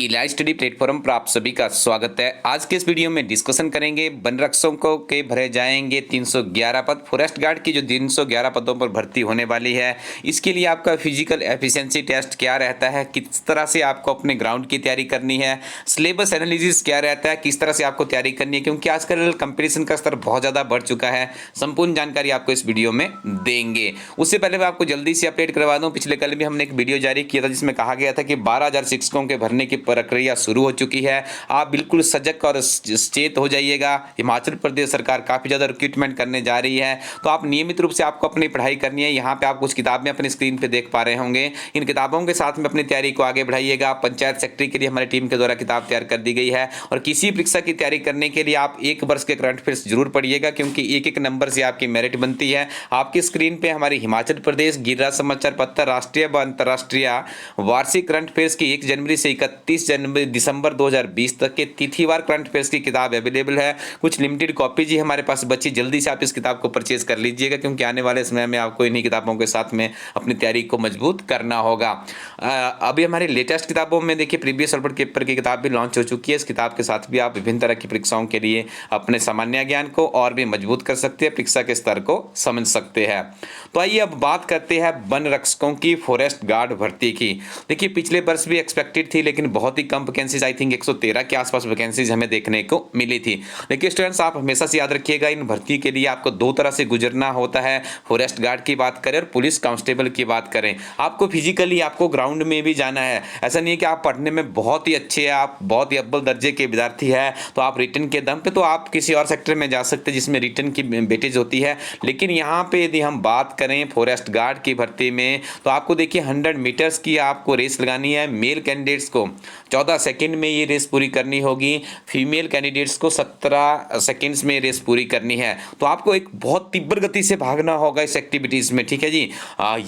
इलाज study platform पर आप सभी का स्वागत है। आज के इस वीडियो में डिस्कशन करेंगे वन रक्षकों के भरे जाएंगे 311 पद। फॉरेस्ट गार्ड की जो 311 पदों पर भर्ती होने वाली है, इसके लिए आपका फिजिकल एफिशिएंसी टेस्ट क्या रहता है, किस तरह से आपको अपने ग्राउंड की तैयारी करनी है, सिलेबस एनालिसिस क्या रहता है, किस तरह से आपको तैयारी करनी है, क्योंकि आजकल कंपटीशन का स्तर बहुत ज़्यादा बढ़ चुका है। संपूर्ण जानकारी आपको इस वीडियो में देंगे। उससे पहले मैं आपको जल्दी से अपडेट करवा दूँ, पिछले कल भी हमने एक वीडियो जारी किया था जिसमें कहा गया था कि 12,000 शिक्षकों के भरने की प्रक्रिया शुरू हो चुकी है। आप बिल्कुल सजग और सचेत हो जाइएगा। हिमाचल प्रदेश सरकार काफ़ी ज़्यादा रिक्रूटमेंट करने जा रही है, तो आप नियमित रूप से आपको अपनी पढ़ाई करनी है। यहाँ पे आप कुछ किताबें अपनी स्क्रीन पे देख पा रहे होंगे। इन किताबों के साथ में अपनी तैयारी को आगे बढ़ाइएगा। पंचायत सेक्रेटरी के लिए हमारी टीम के द्वारा किताब तैयार कर दी गई है, और किसी परीक्षा की तैयारी करने के लिए आप एक वर्ष के करंट अफेयर्स जरूर पढ़िएगा, क्योंकि एक एक नंबर से आपकी मेरिट बनती है। आपकी स्क्रीन पे हमारी हिमाचल प्रदेश गिरिराज समाचार पत्र राष्ट्रीय व अंतर्राष्ट्रीय वार्षिक करंट अफेयर्स की 1 जनवरी से 31 दिसंबर 2020 तक के तिथिवार करंट अफेयर्स की किताब अवेलेबल है। कुछ लिमिटेड कॉपीज ही हमारे पास बची, जल्दी से आप इस किताब को परचेज कर लीजिएगा, क्योंकि आने वाले समय में आपको इन्हीं किताबों के साथ में अपनी तैयारी को मजबूत करना होगा। अभी हमारे लेटेस्ट किताबों में देखिए प्रीवियस पेपर की किताब भी लॉन्च हो चुकी है। इस किताब के साथ भी आप विभिन्न तरह की परीक्षाओं के लिए अपने सामान्य ज्ञान को और भी मजबूत कर सकते हैं, परीक्षा के स्तर को समझ सकते हैं। तो आइए अब बात करते हैं वन रक्षकों की फॉरेस्ट गार्ड भर्ती की। देखिए पिछले वर्ष भी एक्सपेक्टेड थी, लेकिन बहुत ही कम वैकेंसीज, आई थिंक 113 के आसपास वैकेंसीज हमें देखने को मिली थी। देखिए स्टूडेंट्स, आप हमेशा से याद रखिएगा, इन भर्ती के लिए आपको दो तरह से गुजरना होता है। फॉरेस्ट गार्ड की बात करें और पुलिस कांस्टेबल की बात करें, आपको फिजिकली आपको ग्राउंड में भी जाना है। ऐसा नहीं है कि आप पढ़ने में बहुत ही अच्छे हैं, आप बहुत ही अव्वल दर्जे के विद्यार्थी हैं, तो आप रिटर्न के दम पे तो आप किसी और सेक्टर में जा सकते हैं जिसमें रिटर्न की वेटेज होती है। लेकिन यहाँ पे यदि हम बात करें फॉरेस्ट गार्ड की भर्ती में, तो आपको देखिए 100 मीटर्स की आपको रेस लगानी है। मेल कैंडिडेट्स को 14 सेकंड में ये रेस पूरी करनी होगी, फीमेल कैंडिडेट्स को 17 सेकंड्स में रेस पूरी करनी है। तो आपको एक बहुत तीव्र गति से भागना होगा इस एक्टिविटीज़ में, ठीक है जी।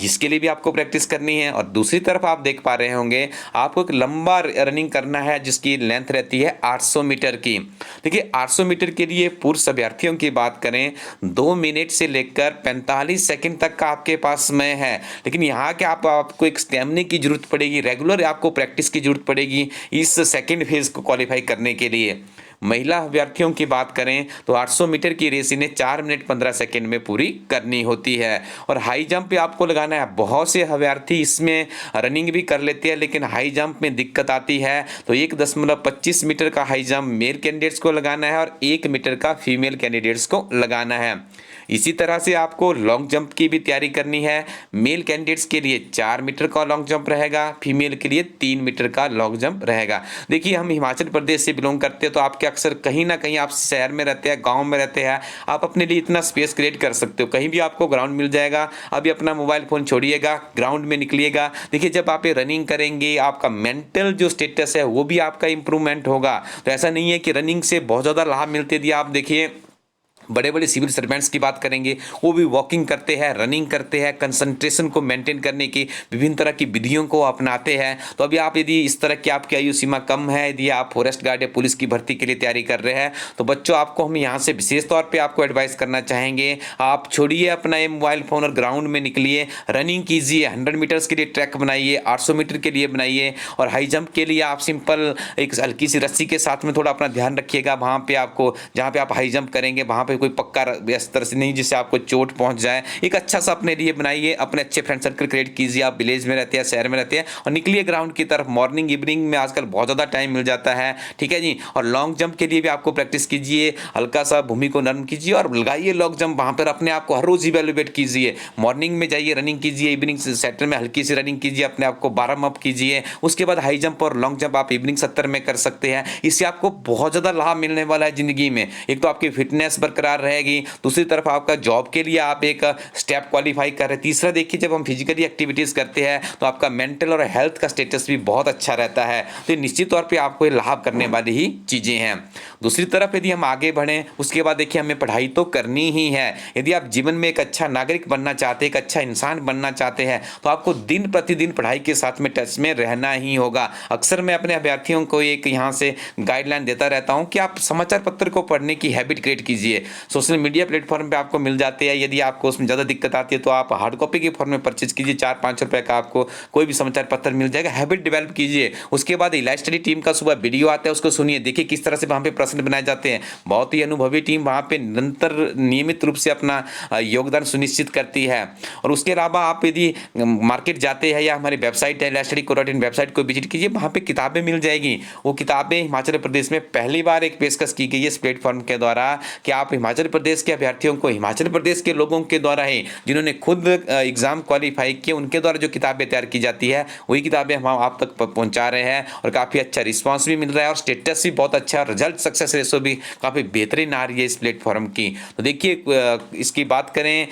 इसके लिए भी आपको प्रैक्टिस करनी है। और दूसरी तरफ आप देख पा रहे होंगे, आपको एक लंबा रनिंग करना है जिसकी लेंथ रहती है 800 मीटर की। देखिए 800 मीटर के लिए पुरुष अभ्यर्थियों की बात करें, 2 मिनट से लेकर 45 सेकंड तक का आपके पास समय है। लेकिन यहाँ के आपको एक स्टेमिना की जरूरत पड़ेगी, रेगुलर आपको प्रैक्टिस की जरूरत पड़ेगी इस सेकंड फेज को क्वालिफाई करने के लिए। महिला अभ्यर्थियों की बात करें तो 800 मीटर की रेस इन्हें 4 मिनट 15 सेकंड में पूरी करनी होती है। और हाई जंप पे आपको लगाना है। बहुत से अभ्यर्थी इसमें रनिंग भी कर लेते हैं, लेकिन हाई जंप में दिक्कत आती है, तो 1.25 मीटर का हाई जंप मेल कैंडिडेट्स को लगाना है और 1 मीटर का फीमेल कैंडिडेट्स को लगाना है। इसी तरह से आपको लॉन्ग जंप की भी तैयारी करनी है। मेल कैंडिडेट्स के लिए 4 मीटर का लॉन्ग जंप रहेगा, फीमेल के लिए 3 मीटर का लॉन्ग जंप रहेगा। देखिए हम हिमाचल प्रदेश से बिलोंग करते हैं, तो आपके अक्सर कहीं ना कहीं आप शहर में रहते हैं, गांव में रहते हैं, आप अपने लिए इतना स्पेस क्रिएट कर सकते हो, कहीं भी आपको ग्राउंड मिल जाएगा। अभी अपना मोबाइल फोन छोड़िएगा, ग्राउंड में निकलिएगा। देखिए जब आप ये रनिंग करेंगे, आपका मेंटल जो स्टेटस है वो भी आपका इंप्रूवमेंट होगा। तो ऐसा नहीं है कि रनिंग से बहुत ज़्यादा लाभ मिलते दिए। आप देखिए बड़े बड़े सिविल सर्वेंट्स की बात करेंगे, वो भी वॉकिंग करते हैं, रनिंग करते हैं, कंसंट्रेशन को मेंटेन करने की विभिन्न तरह की विधियों को अपनाते हैं। तो अभी आप यदि इस तरह की आपकी आयु सीमा कम है, यदि आप फॉरेस्ट गार्ड या पुलिस की भर्ती के लिए तैयारी कर रहे हैं, तो बच्चों आपको हम यहाँ से विशेष तौर पर आपको एडवाइस करना चाहेंगे, आप छोड़िए अपना ये मोबाइल फ़ोन और ग्राउंड में निकलिए, रनिंग कीजिए। 100 मीटर्स के लिए ट्रैक बनाइए, 800 मीटर के लिए बनाइए, और हाई जंप के लिए आप सिंपल एक हल्की सी रस्सी के साथ में थोड़ा अपना ध्यान रखिएगा। वहाँ पे आपको जहाँ पे आप हाई जंप करेंगे वहाँ पे कोई पक्का इस तरह से नहीं जिससे आपको चोट पहुंच जाए। एक अच्छा सा अपने लिए बनाइए, अपने अच्छे फ्रेंड सर्कल क्रिएट कीजिए। आप विलेज में रहते हैं, शहर में रहते हैं, और निकलिए ग्राउंड की तरफ। मॉर्निंग इवनिंग में आजकल बहुत ज़्यादा टाइम मिल जाता है, ठीक है जी। और लॉन्ग जंप के लिए भी आपको प्रैक्टिस कीजिए, हल्का सा भूमि को नरम कीजिए और लगाइए लॉन्ग जंप। वहाँ पर अपने आप को हर रोज इवेल्युएट कीजिए। मॉर्निंग में जाइए, रनिंग कीजिए, इवनिंग सेक्टर में हल्की सी रनिंग कीजिए, अपने आप को वार्म अप कीजिए। उसके बाद हाई जंप और लॉन्ग जंप आप इवनिंग 70 में कर सकते हैं। इससे आपको बहुत ज़्यादा लाभ मिलने वाला है ज़िंदगी में। एक तो आपकी फिटनेस बरकरार रहेगी, दूसरी तरफ आपका जॉब के लिए आप एक स्टेप क्वालिफाई कर रहे हैं। तीसरा देखिए, जब हम फिजिकली एक्टिविटीज़ करते हैं तो आपका मेंटल और हेल्थ का स्टेटस भी बहुत अच्छा रहता है। तो निश्चित तौर पे आपको ये लाभ करने वाली ही चीज़ें हैं। दूसरी तरफ यदि हम आगे बढ़ें, उसके बाद देखिए हमें पढ़ाई तो करनी ही है। यदि आप जीवन में एक अच्छा नागरिक बनना चाहते हैं, एक अच्छा इंसान बनना चाहते हैं, तो आपको दिन प्रतिदिन पढ़ाई के साथ में टच में रहना ही होगा। अक्सर मैं अपने अभ्यर्थियों को एक यहाँ से गाइडलाइन देता रहता हूँ कि आप समाचार पत्र को पढ़ने की हैबिट क्रिएट कीजिए। सोशल मीडिया प्लेटफॉर्म पे आपको मिल जाते हैं। यदि आपको उसमें ज़्यादा दिक्कत आती है तो आप हार्ड कॉपी के फॉर्म में परचेज कीजिए, 4-5 रुपये का आपको कोई भी समाचार पत्र मिल जाएगा। हैबिट डेवलप कीजिए। उसके बाद इलाइट स्टडी टीम का सुबह वीडियो आता है, उसको सुनिए, देखिए किस तरह से वहाँ पे प्रश्न बनाए जाते हैं। बहुत ही अनुभवी टीम वहाँ पे निरंतर नियमित रूप से अपना योगदान सुनिश्चित करती है। और उसके अलावा आप यदि मार्केट जाते हैं या हमारी वेबसाइट है इलाइट स्टडी को वेबसाइट को विजिट कीजिए, वहाँ पे किताबें मिल जाएगी। वो किताबें हिमाचल प्रदेश में पहली बार एक पेशकश की गई है इस प्लेटफॉर्म के द्वारा कि आप हिमाचल प्रदेश के अभ्यर्थियों को, हिमाचल प्रदेश के लोगों के द्वारा ही जिन्होंने खुद एग्जाम क्वालिफाई किए, उनके द्वारा जो किताबें तैयार की जाती है वही किताबें हम आप तक पहुंचा रहे हैं। और काफ़ी अच्छा रिस्पांस भी मिल रहा है और स्टेटस भी बहुत अच्छा, रिजल्ट सक्सेस रेशो भी काफ़ी बेहतरीन आ रही है इस प्लेटफॉर्म की। तो देखिए इसकी बात करें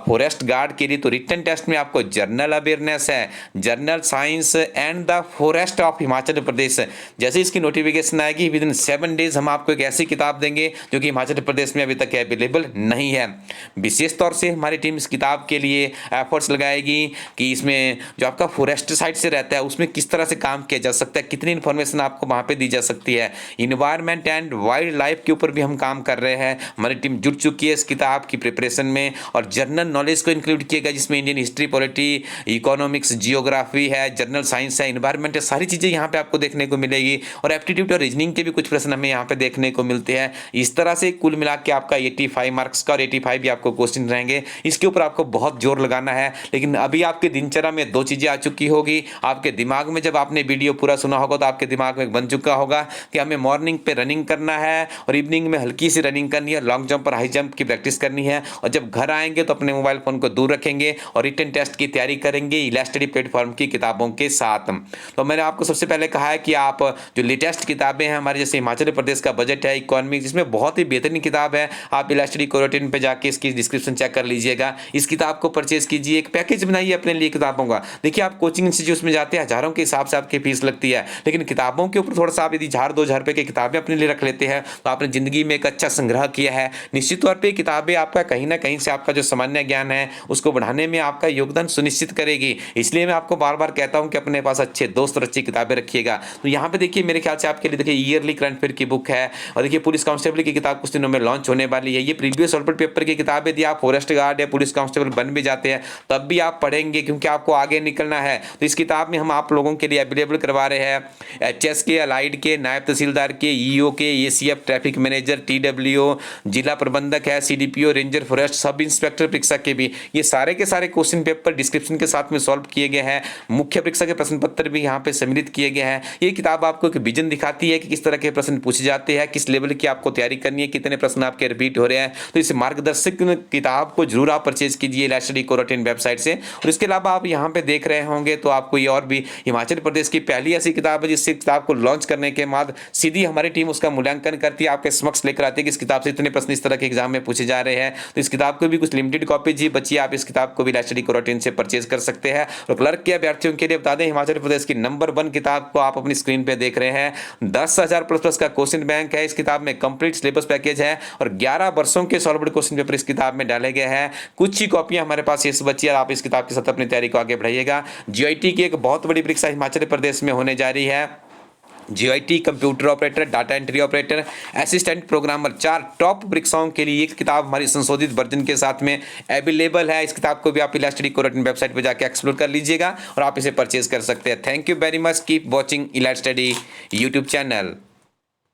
फॉरेस्ट गार्ड के लिए तो रिटन टेस्ट में आपको जनरल अवेयरनेस है, general science and the forest of Himachal Pradesh. जैसे इसकी नोटिफिकेशन आएगी विद इन 7 डेज हम आपको एक ऐसी किताब देंगे जो कि हिमाचल प्रदेश में अभी तक अवेलेबल नहीं है। विशेष तौर से हमारी टीम इस किताब के लिए एफर्ट्स लगाएगी कि इसमें जो आपका फॉरेस्ट साइड से रहता है उसमें किस तरह से काम किया जा सकता है, कितनी इन्फॉर्मेशन आपको वहाँ पे दी जा सकती है। इन्वायरमेंट एंड वाइल्ड लाइफ के ऊपर भी हम काम कर रहे हैं। हमारी टीम जुट चुकी है इस किताब की प्रिपरेशन में। और जनरल नॉलेज को इंक्लूड किएगा जिसमें Indian history, polity, economics, geography है, जनरल साइंस है, इन्वायरमेंट है, सारी चीज़ें यहाँ पे आपको देखने को मिलेगी। और एप्टीट्यूड और रीजनिंग के भी कुछ प्रश्न हमें यहाँ पे देखने को मिलते हैं। इस तरह से कुल मिला के आपका 85 मार्क्स का और 85 भी आपको क्वेश्चन रहेंगे। इसके ऊपर आपको बहुत जोर लगाना है। लेकिन अभी आपके दिनचर्या में 2 चीज़ें आ चुकी होगी। आपके दिमाग में जब आपने वीडियो पूरा सुना होगा तो आपके दिमाग में बन चुका होगा कि हमें मॉर्निंग पे रनिंग करना है और इवनिंग में हल्की सी रनिंग करनी है, लॉन्ग जंप और हाई जंप की प्रैक्टिस करनी है। और जब घर आएंगे तो अपने मोबाइल फोन को दूर रखेंगे और रिटन टेस्ट की तैयारी करेंगे इलाइट स्टडी प्लेटफॉर्म की किताबों के साथ। तो मैंने आपको सबसे पहले कहा है कि आप जो लेटेस्ट किताबें हैं हमारे, जैसे हिमाचल प्रदेश का बजट है, इकोनॉमिक, जिसमें बहुत ही बेहतरीन किताब है। आप इलाइट स्टडी कोरोटिन पे जाके इसकी डिस्क्रिप्शन चेक कर लीजिएगा, इस किताब को परचेज कीजिए, एक पैकेज बनाइए अपने लिए किताबों का। देखिए आप कोचिंग इंस्टीट्यूट में जाते हैं, हजारों के हिसाब से आपकी फीस लगती है, लेकिन किताबों के ऊपर थोड़ा सा आप यदि 1000-2000 रुपए की किताबें अपने लिए रख लेते हैं तो आपने जिंदगी में एक अच्छा संग्रह किया है। निश्चित तौर पर किताबें आपका कहीं ना कहीं से आपका जो सामान्य ज्ञान है उसको बढ़ाने में आपका योगदान सुनिश्चित करेगी। इसलिए मैं आपको बार बार कहता हूं कि अपने पास अच्छे दोस्त और अच्छी किताबें रखिएगा। तो यहाँ पे देखिए मेरे ख्याल से आपके लिए देखिए ईयरली करंट अफेयर की बुक है और देखिए पुलिस कांस्टेबल की किताब कुछ दिनों में लॉन्च होने वाली है। ये प्रीवियस सॉल्व पेपर की किताब है। यदि आप फॉरेस्ट गार्ड या पुलिस कांस्टेबल बन भी जाते हैं तब भी आप पढ़ेंगे क्योंकि आपको आगे निकलना है। तो इस किताब में हम आप लोगों के लिए अवेलेबल करवा रहे हैं एचएस के, अलाइड के, नायब तहसीलदार के, ईओ के, एसीएफ, ट्रैफिक मैनेजर, टीडब्ल्यूओ, जिला प्रबंधक है, CDPO, ranger forest, sub inspector परीक्षा के भी ये सारे के सारे क्वेश्चन पेपर डिस्क्रिप्शन के साथ में सॉल्व किए गए हैं। मुख्य परीक्षा के प्रश्न पत्र भी यहाँ पे सम्मिलित किए गए हैं। ये किताब आपको एक विजन दिखाती है कि किस तरह के प्रश्न पूछे जाते हैं, किस लेवल की आपको तैयारी करनी है, कितने प्रश्न आपके रिपीट हो रहे हैं। तो इस मार्गदर्शक किताब को जरूर आप परचेज कीजिए इलाइट स्टडी कोरोटिन वेबसाइट से। और इसके अलावा आप यहाँ पे देख रहे होंगे तो आपको ये और भी हिमाचल प्रदेश की पहली ऐसी किताब है जिस किताब को लॉन्च करने के बाद सीधी हमारी टीम उसका मूल्यांकन करती है, आपके समक्ष लेकर आती है कि इस किताब से इतने प्रश्न इस तरह के एग्जाम में पूछे जा रहे हैं। तो इस किताब को भी कुछ लिमिटेड कॉपीज ही बची, आप इस किताब को भी इलाइट स्टडी कोरोटिन से परचेज कर सकते हैं। और क्लर्क के अभ्यर्थियों के लिए बता दें हिमाचल प्रदेश की नंबर 1 किताब को आप अपनी स्क्रीन पे देख रहे हैं। 10,000 प्लस का क्वेश्चन बैंक है इस किताब में, कंप्लीट सिलेबस पैकेज है और 11 वर्षों के सॉल्व्ड क्वेश्चन पेपर इस किताब में डाले गए हैं। कुछ ही कॉपियां हमारे पास शेष बची है। आप इस किताब के साथ अपनी तैयारी को आगे बढ़ाइएगा। जीआईटी की एक बहुत बड़ी परीक्षा हिमाचल प्रदेश में होने जा रही है। GIT computer operator, data entry operator, assistant programmer, 4 top परीक्षाओं के लिए एक किताब हमारी संशोधित वर्जन के साथ में अवेलेबल है। इस किताब को भी आप इलाइट स्टडी कोरोटिन वेबसाइट पर जाकर एक्सप्लोर कर लीजिएगा और आप इसे परचेज कर सकते हैं। Thank you very much, keep watching elite study YouTube channel.